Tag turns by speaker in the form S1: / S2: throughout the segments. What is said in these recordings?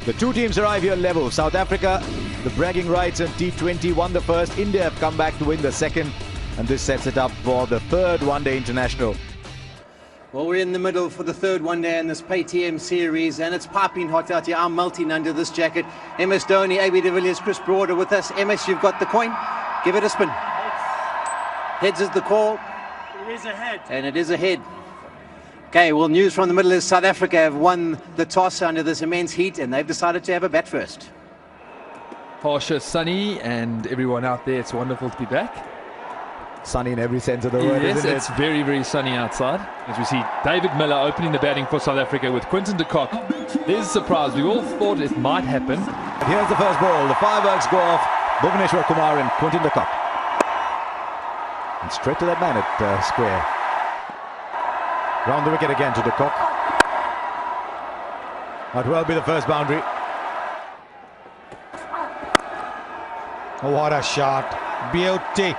S1: The two teams arrive here level. South Africa, the bragging rights in T20, won the first. India have come back to win the second. And this sets it up for the third one-day international.
S2: Well, we're in the middle for the third one-day in this PayTM series, and it's piping hot out here. I'm melting under this jacket. MS Dhoni, AB de Villiers, Chris Broad with us. MS, you've got the coin. Give it a spin. Heads is the call.
S3: It is a head.
S2: And it is a head. Okay, well, news from the middle is South Africa have won the toss under this immense heat, and they've decided to have a bat first.
S4: Harsha, Sunny, and everyone out there, it's wonderful to be back.
S1: Sunny in every sense of the word,
S4: yes,
S1: isn't it?
S4: It's very, very sunny outside. As we see David Miller opening the batting for South Africa with Quinton de Kock. There's a surprise. We all thought it might happen.
S1: Here's the first ball. The fireworks go off. Bhuvaneshwar Kumar and Quinton de Kock. And straight to that man at square. Round the wicket again to de Kock. Might well be the first boundary. Oh, what a shot. Beauty.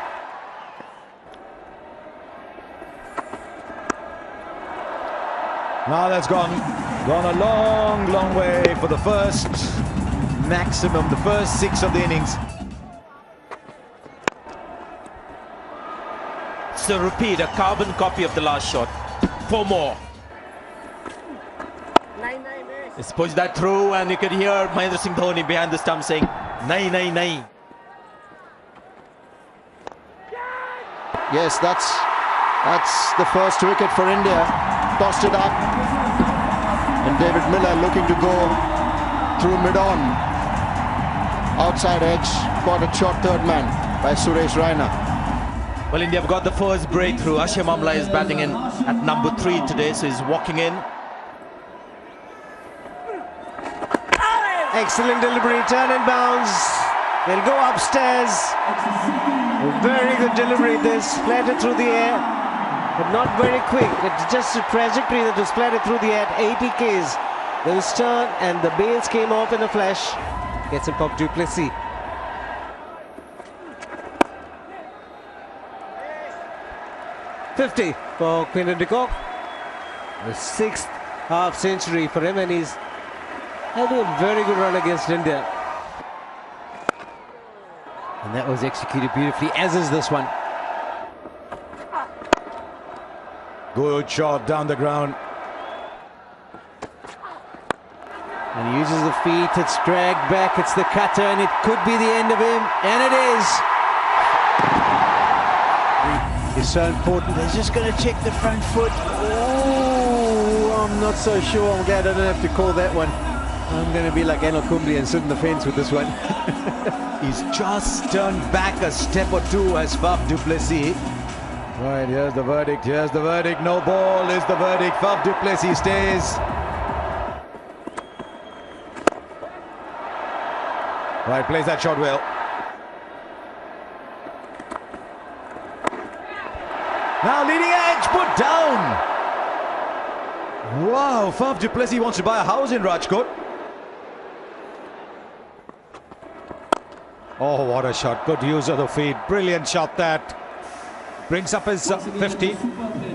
S1: Now that's gone a long, long way for the first maximum, the first 6 of the innings.
S5: It's a repeat, a carbon copy of the last shot. 4 more. Let's push that through, and you can hear Mahendra Singh Dhoni behind the stump saying, "Nahi, nahi, nahi."
S6: Yes, that's the first wicket for India. Tossed it up, and David Miller looking to go through mid-on. Outside edge, caught a short third man by Suresh Raina.
S5: Well, India have got the first breakthrough. Ashim Amla is batting in at number 3 today, so he's walking in.
S7: Excellent delivery, turn and bounce. They'll go upstairs. Very good delivery, this flattered through the air, but not very quick. It's just a trajectory that was flattered through the air at 80 Ks. The return and the bails came off in a flash. Gets him Faf du Plessis. .50 for Quinton de Kock. The 6th half century for him, and he's had a very good run against India. And that was executed beautifully, as is this one.
S1: Good shot down the ground.
S7: And he uses the feet, it's dragged back, it's the cutter, and it could be the end of him, and it is. It's so important, he's just going to check the front foot. Oh, I'm not so sure, I'm glad I don't have to call that one. I'm going to be like Anil Kumble and sit in the fence with this one.
S1: He's just turned back a step or two as Faf du Plessis. Right, here's the verdict, here's the verdict. No ball is the verdict. Faf du Plessis stays. Right, plays that shot well. Now leading edge, put down. Wow, Faf du Plessis wants to buy a house in Rajkot. Oh, what a shot. Good use of the feet. Brilliant shot that. Brings up his 50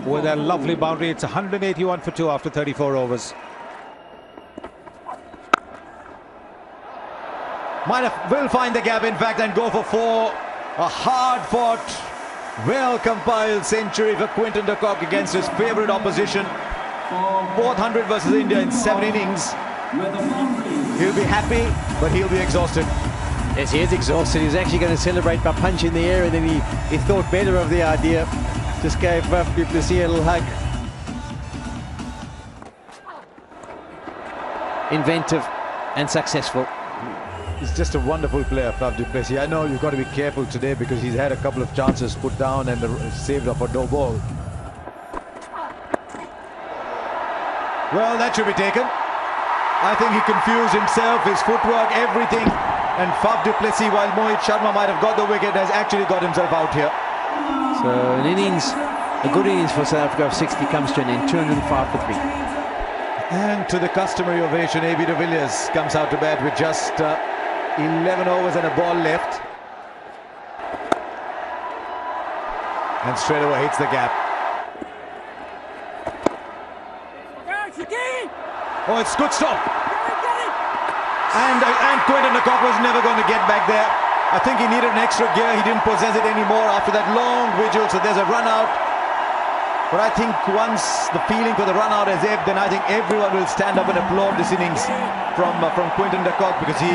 S1: with a lovely boundary. It's 181 for 2 after 34 overs. Will find the gap, in fact, and go for 4. A hard-fought, well-compiled century for Quinton de Kock against his favourite opposition. 400 versus India in 7 innings. He'll be happy, but he'll be exhausted.
S7: Yes, he is exhausted. He's actually going to celebrate by punching the air, and then he thought better of the idea. Just gave Faf du Plessis a little hug. Inventive and successful.
S1: He's just a wonderful player, Faf du Plessis. I know you've got to be careful today because he's had a couple of chances put down and saved up for no ball. Well, that should be taken. I think he confused himself, his footwork, everything. And Faf du Plessis, while Mohit Sharma might have got the wicket, has actually got himself out here.
S7: So an innings, a good innings for South Africa of 60 comes to an end, 205 for 3.
S1: And to the customary ovation, AB de Villiers comes out to bat with just 11 overs and a ball left. And straight away hits the gap. Oh, it's good stop. And Quinton de Kock was never going to get back there. I think he needed an extra gear. He didn't possess it anymore after that long vigil. So there's a run out. But I think once the feeling for the run out has ebbed, then I think everyone will stand up and applaud this innings from Quinton de Kock, because he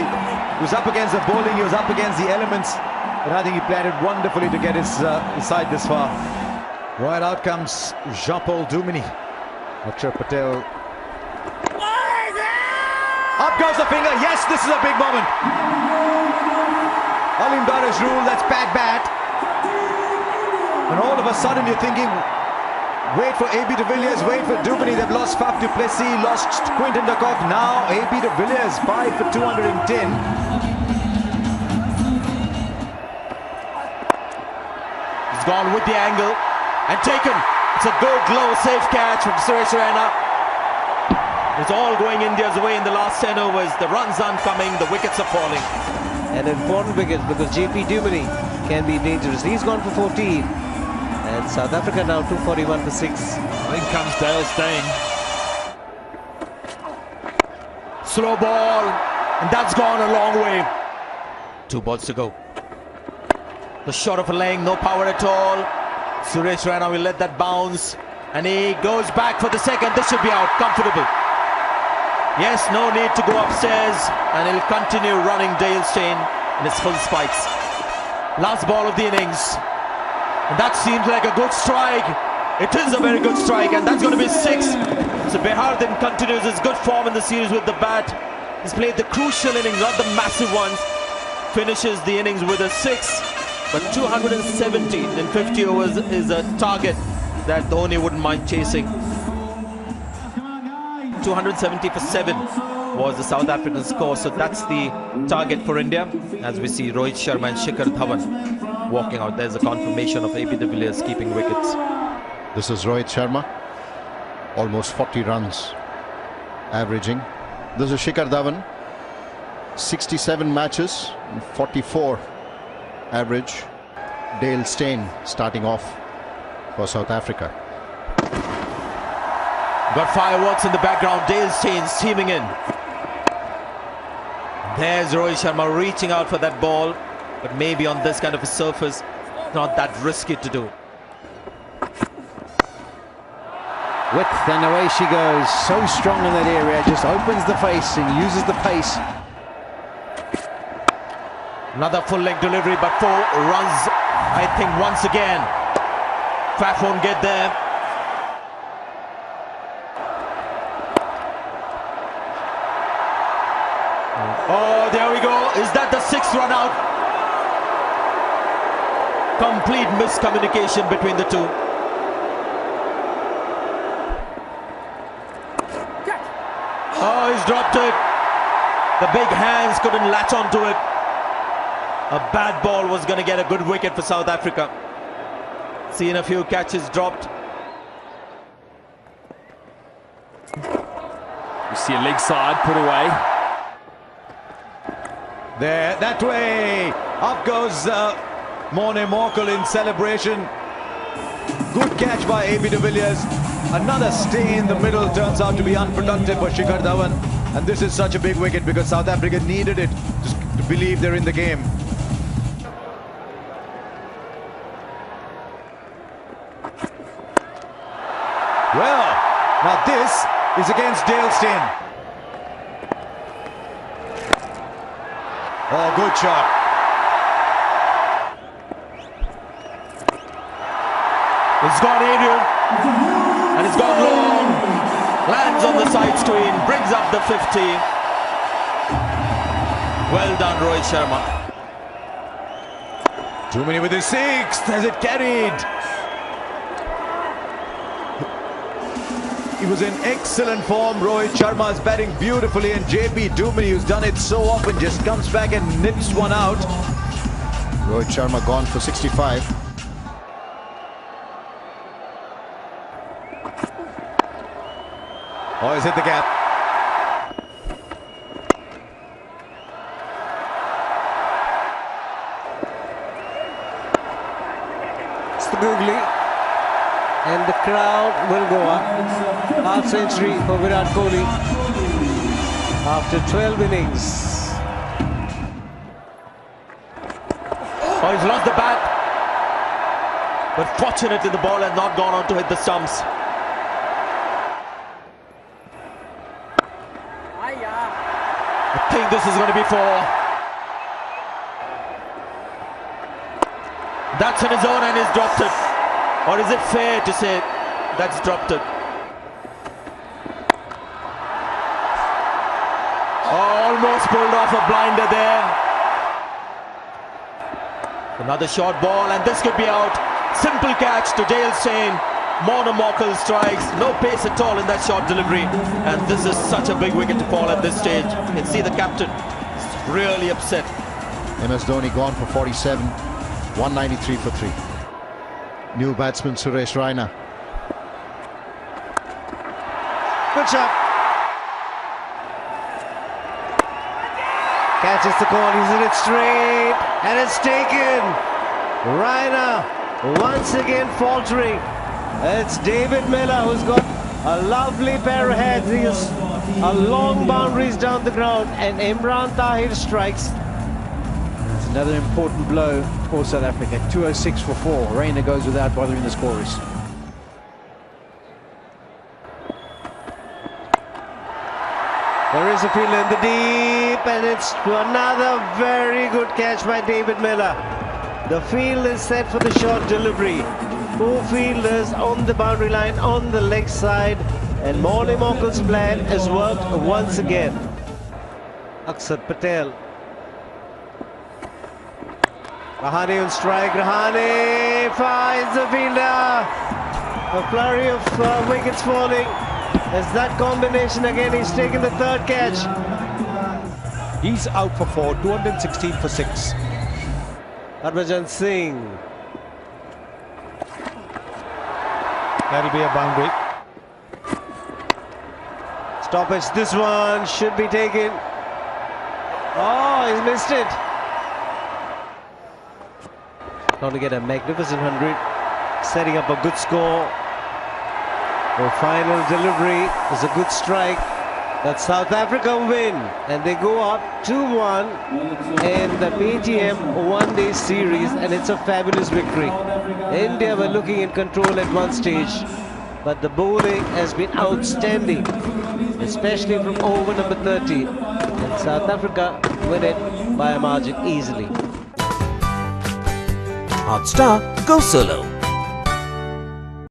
S1: was up against the bowling, he was up against the elements, and I think he played it wonderfully to get his side this far. Right, out comes Jean-Paul Duminy. Akshar Patel. Up goes the finger. Yes, this is a big moment. Alim Dar's rule, that's bad. And all of a sudden you're thinking, wait for AB de Villiers, wait for Duminy. They've lost Faf du Plessis, lost Quinton de Kock. Now AB de Villiers, 5 for 210.
S5: He's gone with the angle and taken. It's a good, low, safe catch from Suresh Raina. It's all going India's way in the last 10 overs. The runs aren't coming, the wickets are falling.
S7: An important wicket, because JP Duminy can be dangerous. He's gone for 14. And South Africa now 241 for 6.
S4: In comes Dale Steyn.
S5: Slow ball, and that's gone a long way. 2 balls to go. The shot of a leg, no power at all. Suresh Raina will let that bounce, and he goes back for the second. This should be out, comfortable. Yes, no need to go upstairs, and he'll continue running Dale Steyn in his full spikes. Last ball of the innings. And that seems like a good strike. It is a very good strike, and that's going to be 6. So Behardin continues his good form in the series with the bat. He's played the crucial innings, not the massive ones. Finishes the innings with a 6. But 270 in 50 overs is a target that Dhoni wouldn't mind chasing. 270 for 7 was the South African score. So that's the target for India. As we see Rohit Sharma and Shikhar Dhawan walking out. There's a confirmation of AB de Villiers keeping wickets.
S6: This is Rohit Sharma, almost 40 runs averaging. This is Shikhar Dhawan, 67 matches, 44 average. Dale Steyn starting off for South Africa.
S5: Got fireworks in the background. Dale Steyn steaming in. There's Rohit Sharma reaching out for that ball, but maybe on this kind of a surface, not that risky to do.
S7: Width, and away she goes. So strong in that area, just opens the face and uses the pace.
S5: Another full leg delivery, but 4 runs, I think, once again. Faf won't get there. Oh, there we go. Is that the 6th run out? Complete miscommunication between the two. Oh, he's dropped it. The big hands couldn't latch onto it. A bad ball was going to get a good wicket for South Africa. Seen a few catches dropped.
S4: You see a leg side put away.
S1: There, that way. Up goes Morne Morkel in celebration. Good catch by AB de Villiers. Another stay in the middle turns out to be unproductive for Shikhar Dhawan. And this is such a big wicket because South Africa needed it to believe they're in the game. Well, now this is against Dale Steyn. Oh, good shot.
S5: It's gone aerial, and it's gone long. Lands on the side screen, brings up the 50. Well done, Rohit Sharma.
S1: Duminy with his 6th. Has it carried? He was in excellent form. Rohit Sharma is batting beautifully, and JP Duminy, who's done it so often, just comes back and nips one out.
S6: Rohit Sharma gone for 65.
S1: Oh, he's hit the gap.
S7: It's the googly. And the crowd will go up. Half century for Virat Kohli after 12 innings.
S5: Oh, he's lost the bat. But fortunately, the ball has not gone on to hit the stumps. I think this is going to be 4. That's on his own and he's dropped it. Or is it fair to say that's dropped it? Almost pulled off a blinder there. Another short ball and this could be out. Simple catch to Dale Steyn. Mona Morkel strikes. No pace at all in that short delivery. And this is such a big wicket to fall at this stage. You can see the captain really upset.
S6: MS Dhoni gone for 47. 193 for 3. New batsman Suresh Raina.
S7: Good shot. Catches the call, he's in it straight, and it's taken. Raina once again faltering. It's David Miller who's got a lovely pair of heads. He has a long boundaries down the ground, and Imran Tahir strikes.
S2: It's another important blow for South Africa. 206 for 4. Raina goes without bothering the scorers.
S7: There is a fielder in the deep, and it's another very good catch by David Miller. The field is set for the short delivery. 4 fielders on the boundary line on the leg side, and Mona Morkel's plan has worked once again. Akshar Patel. Rahane on strike. Rahane finds the fielder. A flurry of wickets falling. There's that combination again. He's taken the 3rd catch.
S1: He's out for 4, 216 for 6.
S7: Harbhajan Singh.
S1: That'll be a boundary.
S7: Stoppage. This one should be taken. Oh, he's missed it. Going to get a magnificent 100. Setting up a good score. The final delivery is a good strike. But South Africa win, and they go up 2-1 in the PTM one-day series, and it's a fabulous victory. India were looking in control at one stage, but the bowling has been outstanding, especially from over number 30, and South Africa win it by a margin easily.
S3: Hotstar Go Solo.